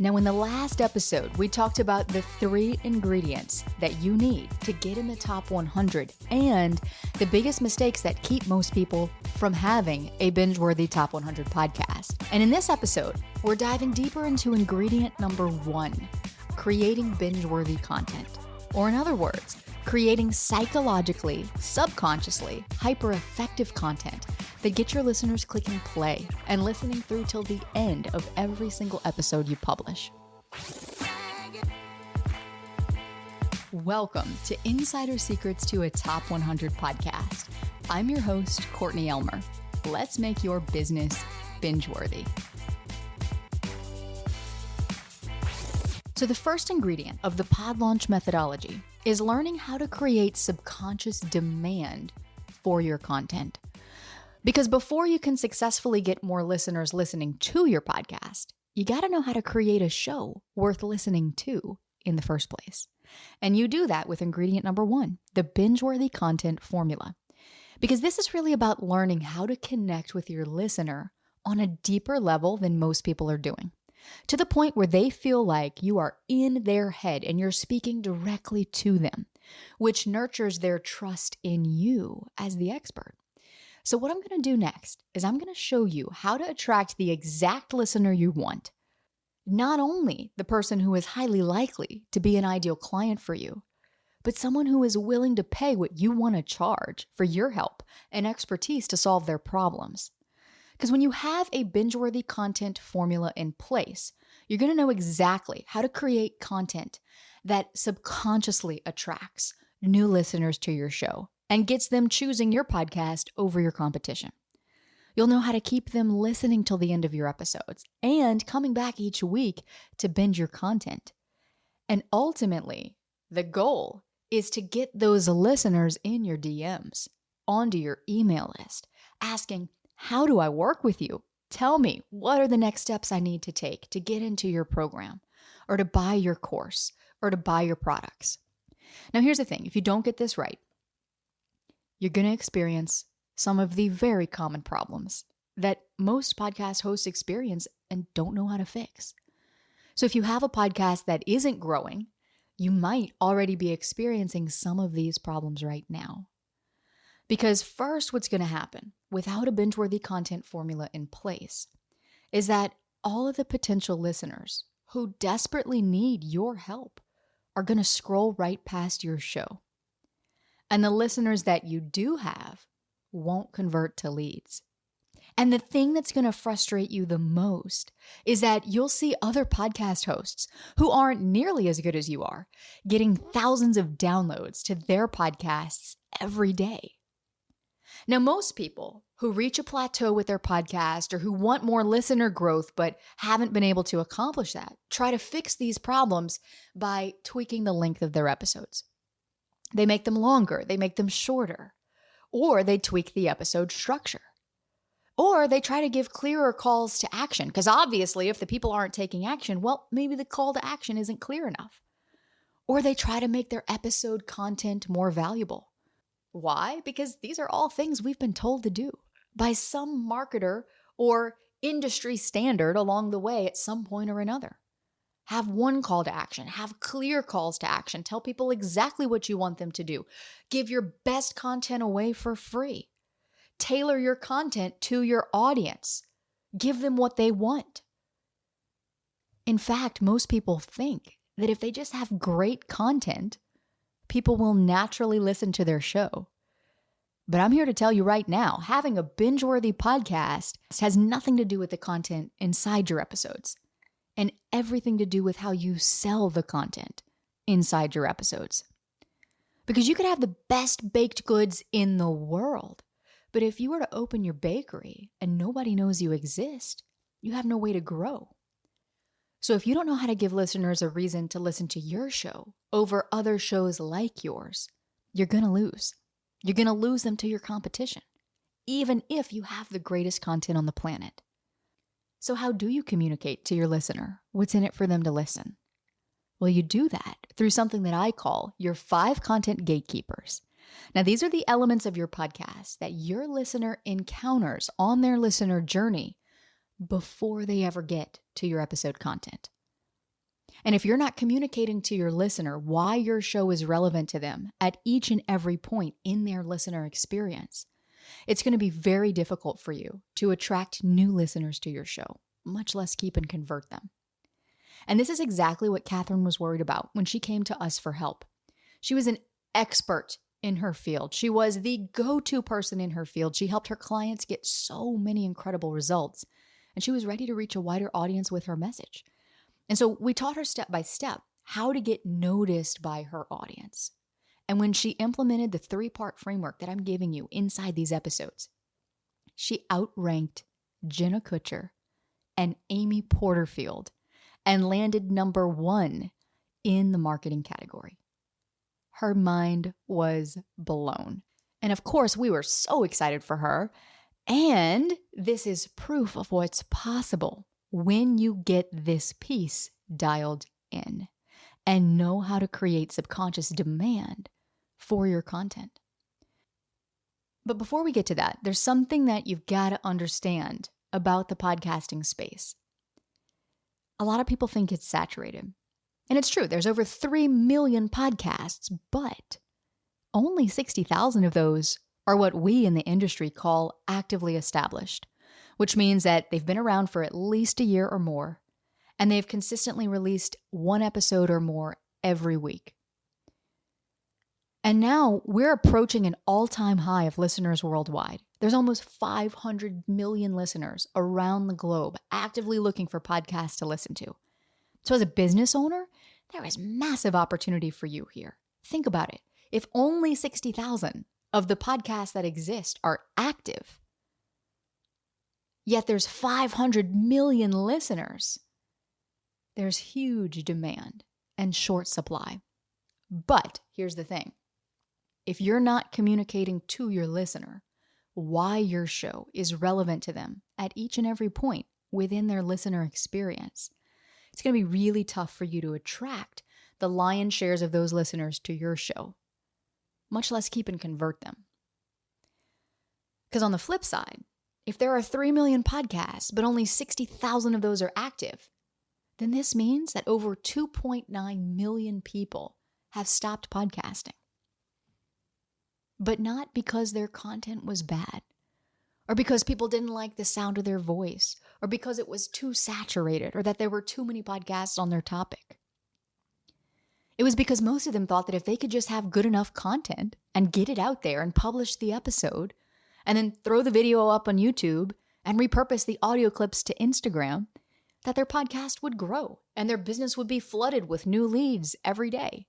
Now, in the last episode, we talked about the 3 ingredients that you need to get in the top 100 and the biggest mistakes that keep most people from having a binge-worthy top 100 podcast. And in this episode, we're diving deeper into ingredient number 1, creating binge-worthy content. Or in other words, creating psychologically, subconsciously, hyper-effective content that get your listeners clicking play and listening through till the end of every single episode you publish. Welcome to Insider Secrets to a Top 100 podcast. I'm your host, Courtney Elmer. Let's make your business binge-worthy. So the first ingredient of the pod launch methodology is learning how to create subconscious demand for your content. Because before you can successfully get more listeners listening to your podcast, you got to know how to create a show worth listening to in the first place. And you do that with ingredient number 1, the binge-worthy content formula. Because this is really about learning how to connect with your listener on a deeper level than most people are doing, to the point where they feel like you are in their head and you're speaking directly to them, which nurtures their trust in you as the expert. So what I'm going to do next is I'm going to show you how to attract the exact listener you want. Not only the person who is highly likely to be an ideal client for you, but someone who is willing to pay what you want to charge for your help and expertise to solve their problems. Because when you have a binge-worthy content formula in place, you're going to know exactly how to create content that subconsciously attracts new listeners to your show and gets them choosing your podcast over your competition. You'll know how to keep them listening till the end of your episodes and coming back each week to binge your content. And ultimately, the goal is to get those listeners in your DMs, onto your email list, asking, how do I work with you? Tell me, what are the next steps I need to take to get into your program, or to buy your course, or to buy your products? Now, here's the thing. If you don't get this right, you're going to experience some of the very common problems that most podcast hosts experience and don't know how to fix. So if you have a podcast that isn't growing, you might already be experiencing some of these problems right now. Because first, what's going to happen without a binge-worthy content formula in place is that all of the potential listeners who desperately need your help are going to scroll right past your show. And the listeners that you do have won't convert to leads. And the thing that's going to frustrate you the most is that you'll see other podcast hosts who aren't nearly as good as you are getting thousands of downloads to their podcasts every day. Now, most people who reach a plateau with their podcast or who want more listener growth but haven't been able to accomplish that try to fix these problems by tweaking the length of their episodes. They make them longer, they make them shorter, or they tweak the episode structure. Or they try to give clearer calls to action, because obviously if the people aren't taking action, well, maybe the call to action isn't clear enough. Or they try to make their episode content more valuable. Why? Because these are all things we've been told to do by some marketer or industry standard along the way at some point or another. Have one call to action. Have clear calls to action. Tell people exactly what you want them to do. Give your best content away for free. Tailor your content to your audience. Give them what they want. In fact, most people think that if they just have great content, people will naturally listen to their show. But I'm here to tell you right now, having a binge-worthy podcast has nothing to do with the content inside your episodes, and everything to do with how you sell the content inside your episodes. Because you could have the best baked goods in the world, but if you were to open your bakery and nobody knows you exist, you have no way to grow. So if you don't know how to give listeners a reason to listen to your show over other shows like yours, you're going to lose. You're going to lose them to your competition, even if you have the greatest content on the planet. So how do you communicate to your listener what's in it for them to listen? Well, you do that through something that I call your 5 content gatekeepers. Now, these are the elements of your podcast that your listener encounters on their listener journey before they ever get to your episode content. And if you're not communicating to your listener why your show is relevant to them at each and every point in their listener experience, it's going to be very difficult for you to attract new listeners to your show, much less keep and convert them. And this is exactly what Catherine was worried about when she came to us for help. She was an expert in her field. She was the go-to person in her field. She helped her clients get so many incredible results, and she was ready to reach a wider audience with her message. And so we taught her step by step how to get noticed by her audience. And when she implemented the 3-part framework that I'm giving you inside these episodes, she outranked Jenna Kutcher and Amy Porterfield and landed number 1 in the marketing category. Her mind was blown. And of course, we were so excited for her. And this is proof of what's possible when you get this piece dialed in and know how to create subconscious demand for your content. But before we get to that, there's something that you've got to understand about the podcasting space. A lot of people think it's saturated. And it's true, there's over 3 million podcasts, but only 60,000 of those are what we in the industry call actively established, which means that they've been around for at least a year or more, and they've consistently released 1 episode or more every week. And now we're approaching an all-time high of listeners worldwide. There's almost 500 million listeners around the globe actively looking for podcasts to listen to. So as a business owner, there is massive opportunity for you here. Think about it. If only 60,000 of the podcasts that exist are active, yet there's 500 million listeners, there's huge demand and short supply. But here's the thing. If you're not communicating to your listener why your show is relevant to them at each and every point within their listener experience, it's going to be really tough for you to attract the lion's shares of those listeners to your show, much less keep and convert them. Because on the flip side, if there are 3 million podcasts, but only 60,000 of those are active, then this means that over 2.9 million people have stopped podcasting. But not because their content was bad, or because people didn't like the sound of their voice, or because it was too saturated, or that there were too many podcasts on their topic. It was because most of them thought that if they could just have good enough content and get it out there and publish the episode, and then throw the video up on YouTube and repurpose the audio clips to Instagram, that their podcast would grow and their business would be flooded with new leads every day.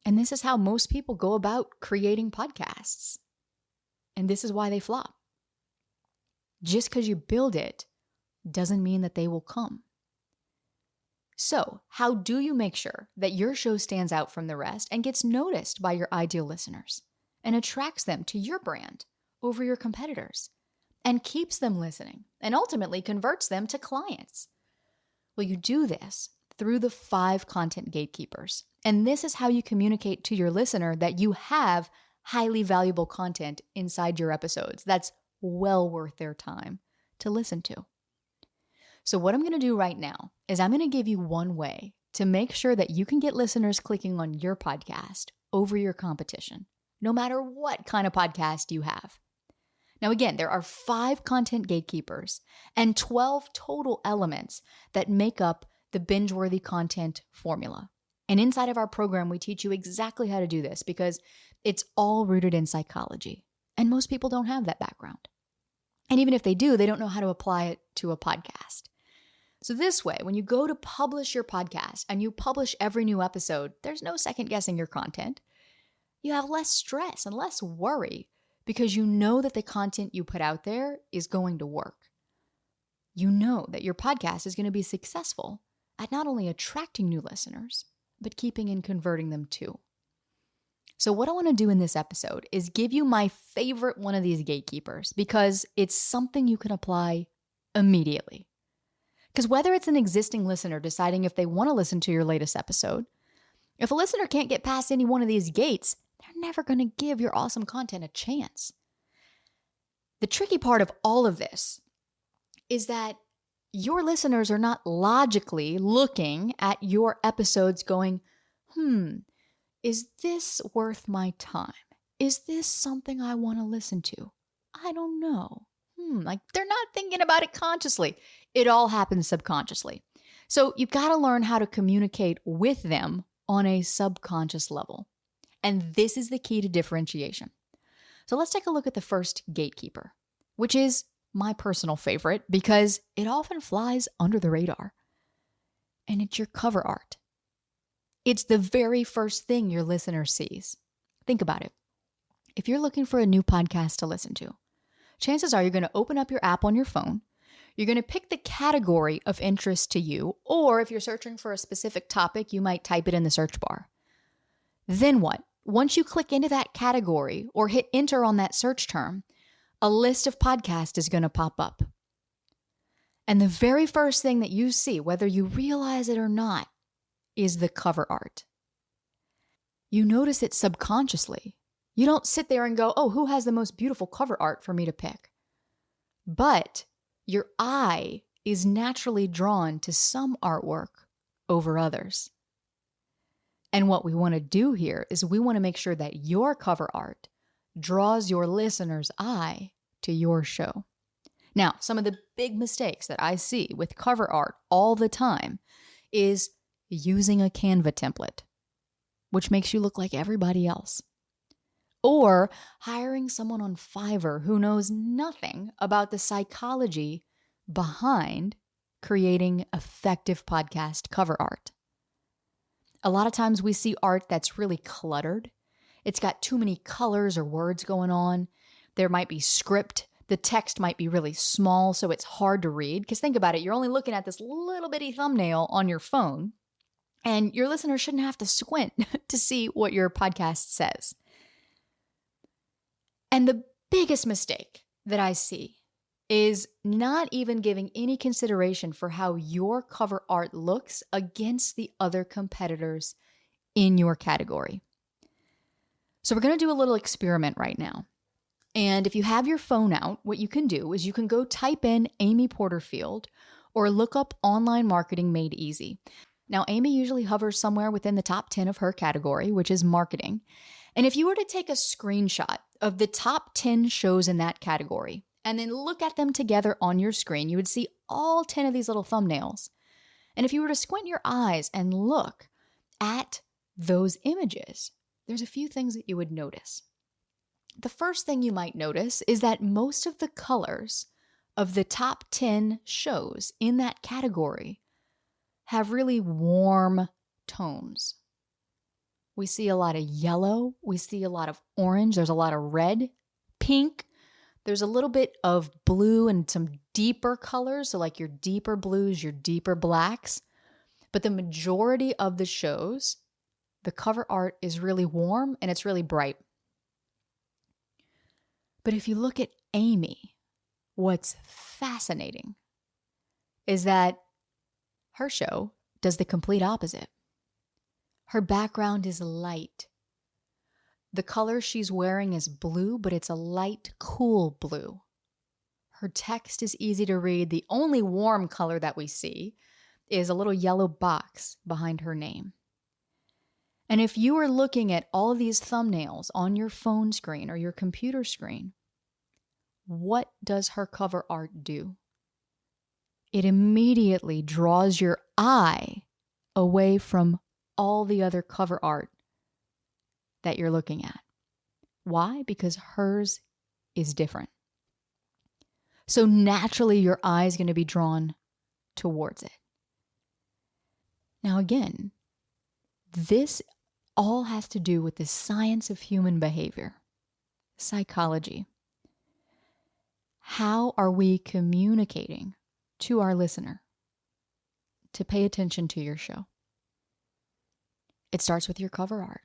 And this is how most people go about creating podcasts. And this is why they flop. Just because you build it doesn't mean that they will come. So, how do you make sure that your show stands out from the rest and gets noticed by your ideal listeners and attracts them to your brand over your competitors and keeps them listening and ultimately converts them to clients? Well, you do this through the 5 content gatekeepers. And this is how you communicate to your listener that you have highly valuable content inside your episodes that's well worth their time to listen to. So what I'm going to do right now is I'm going to give you one way to make sure that you can get listeners clicking on your podcast over your competition, no matter what kind of podcast you have. Now, again, there are 5 content gatekeepers and 12 total elements that make up the binge-worthy content formula. And inside of our program, we teach you exactly how to do this because it's all rooted in psychology. And most people don't have that background. And even if they do, they don't know how to apply it to a podcast. So this way, when you go to publish your podcast and you publish every new episode, there's no second guessing your content. You have less stress and less worry because you know that the content you put out there is going to work. You know that your podcast is going to be successful at not only attracting new listeners, but keeping and converting them too. So what I want to do in this episode is give you my favorite one of these gatekeepers because it's something you can apply immediately. Because whether it's an existing listener deciding if they want to listen to your latest episode, if a listener can't get past any one of these gates, they're never going to give your awesome content a chance. The tricky part of all of this is that your listeners are not logically looking at your episodes going, is this worth my time? Is this something I want to listen to? I don't know. Like they're not thinking about it consciously. It all happens subconsciously. So you've got to learn how to communicate with them on a subconscious level. And this is the key to differentiation. So let's take a look at the first gatekeeper, which is my personal favorite because it often flies under the radar. And it's your cover art. It's the very first thing your listener sees. Think about it. If you're looking for a new podcast to listen to, chances are you're going to open up your app on your phone. You're going to pick the category of interest to you, or if you're searching for a specific topic, you might type it in the search bar. Then what? Once you click into that category or hit enter on that search term, a list of podcasts is going to pop up. And the very first thing that you see, whether you realize it or not, is the cover art. You notice it subconsciously. You don't sit there and go, oh, who has the most beautiful cover art for me to pick? But your eye is naturally drawn to some artwork over others. And what we want to do here is we want to make sure that your cover art draws your listener's eye to your show. Now, some of the big mistakes that I see with cover art all the time is using a Canva template, which makes you look like everybody else. Or hiring someone on Fiverr who knows nothing about the psychology behind creating effective podcast cover art. A lot of times we see art that's really cluttered. It's got too many colors or words going on. There might be script. The text might be really small, so it's hard to read. Because think about it, you're only looking at this little bitty thumbnail on your phone, and your listener shouldn't have to squint to see what your podcast says. And the biggest mistake that I see is not even giving any consideration for how your cover art looks against the other competitors in your category. So we're going to do a little experiment right now. And if you have your phone out, what you can do is you can go type in Amy Porterfield or look up online marketing made easy. Now, Amy usually hovers somewhere within the top 10 of her category, which is marketing. And if you were to take a screenshot of the top 10 shows in that category and then look at them together on your screen, you would see all 10 of these little thumbnails. And if you were to squint your eyes and look at those images, there's a few things that you would notice. The first thing you might notice is that most of the colors of the top 10 shows in that category have really warm tones. We see a lot of yellow. We see a lot of orange. There's a lot of red, pink. There's a little bit of blue and some deeper colors. So like your deeper blues, your deeper blacks. But the majority of the shows, the cover art is really warm and it's really bright. But if you look at Amy, what's fascinating is that her show does the complete opposite. Her background is light. The color she's wearing is blue, but it's a light, cool blue. Her text is easy to read. The only warm color that we see is a little yellow box behind her name. And if you are looking at all of these thumbnails on your phone screen or your computer screen, what does her cover art do? It immediately draws your eye away from all the other cover art that you're looking at. Why? Because hers is different. So naturally, your eye is going to be drawn towards it. Now again, this all has to do with the science of human behavior, psychology. How are we communicating to our listener to pay attention to your show? It starts with your cover art.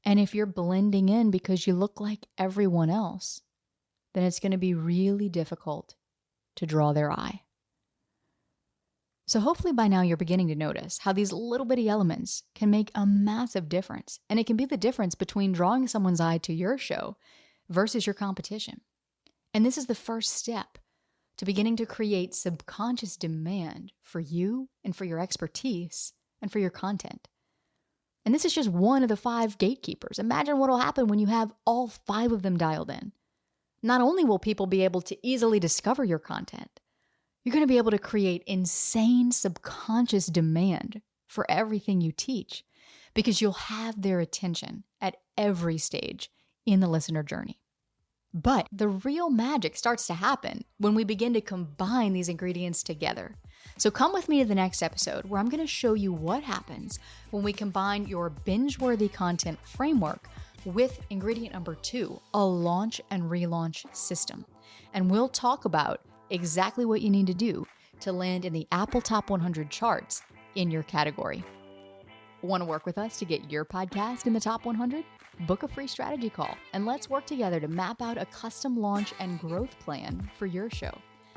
And if you're blending in because you look like everyone else, then it's going to be really difficult to draw their eye. So hopefully by now you're beginning to notice how these little bitty elements can make a massive difference. And it can be the difference between drawing someone's eye to your show versus your competition. And this is the first step to beginning to create subconscious demand for you and for your expertise and for your content. And this is just one of the 5 gatekeepers. Imagine what will happen when you have all 5 of them dialed in. Not only will people be able to easily discover your content, you're going to be able to create insane subconscious demand for everything you teach because you'll have their attention at every stage in the listener journey. But the real magic starts to happen when we begin to combine these ingredients together. So come with me to the next episode where I'm going to show you what happens when we combine your binge-worthy content framework with ingredient number 2, a launch and relaunch system. And we'll talk about exactly what you need to do to land in the Apple Top 100 charts in your category. Want to work with us to get your podcast in the top 100? Book a free strategy call and let's work together to map out a custom launch and growth plan for your show.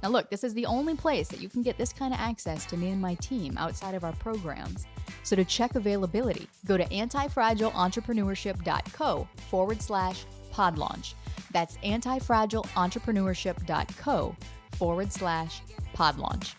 Now look, this is the only place that you can get this kind of access to me and my team outside of our programs. So to check availability, go to antifragileentrepreneur.co/pod-launch. That's antifragileentrepreneur.co/pod-launch.